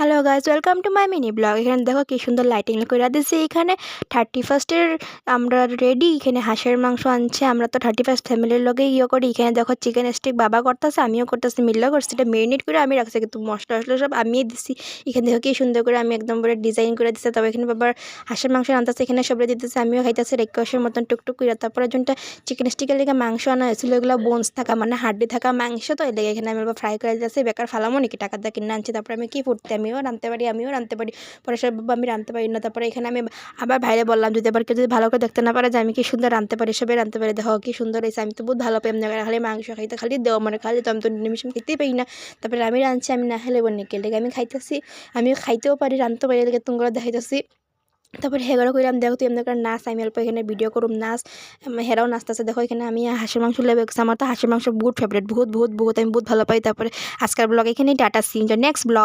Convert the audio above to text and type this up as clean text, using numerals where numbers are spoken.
Hello guys, welcome to my mini blog. এখানে দেখো কি সুন্দর লাইটিং করে দিয়েছি। এখানে 31st আমরা রেডি। এখানে হাঁসের মাংস আনছে। আমরা তো 31st ফ্যামিলির লোকে করি। এখানে দেখো চিকেন স্টিক বাবা করতেছে, আমিও করতেছি, মিললেও করছি। এটা মেরিনেট করে আমি রাখছি, কিন্তু মশলা টশলা সব আমিই দিছি। এখানে দেখো কি সুন্দর করে আমি একদম পুরো ডিজাইন করে দিচ্ছি। তবে এখানে বাবার হাঁসের মাংস আনতেছে, এখানে সবরে দিতেছে, আমিও খাইতেছি রেকশের মতন টুকটুক করে। তারপরে যোনটা চিকেন স্টিকের লেগে মাংস আনা হয়েছিল, এগুলো বোনস থাকা মানে হাড্ডি থাকা মাংস, তো এই লেগে এখানে আমি ফ্রাই করে দিতেছি। বেকার ফালামো নাকি, টাকা দিয়ে কিনে আনছি। তারপরে আমি কি ফুটতে আমিও রাঁধতে পারি। পরে সব বাবা আমি রাঁধতে পারি না। তারপরে এখানে আমি আবার ভাইরে বললাম যদি আবার কেউ যদি ভালো করে দেখতে না পারে যে আমি কি সুন্দর রাঁধতে পারি, সবাই রাঁধতে পারি, দেখো কি সুন্দর হয়েছে। আমি তো বহুত ভালো পাই, এমনি খালি মাংস খাইতে খালি দেওয়া মানে খালি, তো আমি তো নিমিশ খেতেই পারি না। তারপরে আমি রাঁধছি, আমি না খেলে বন্যে কে লেগে আমি খাইতেছি, আমিও খাইতেও পারি, রাঁধতে পারি, লেগে তোমরা দেখাইতেছি। তারপরে হেগারও কইলাম দেখো তুই এমনি করে নাচ, আমি অল্প এখানে ভিডিও করুম নাচ। হেরাও নাচতেছে, দেখো এখানে আমি হাঁসের মাংস লেগে গেছে। আমার তো হাঁসের মাংস বহুত ফেভারিট, বহুত আমি বহুত ভালো পাই। তারপরে আজকের ব্লগ এখানেই tata, see in the next blog.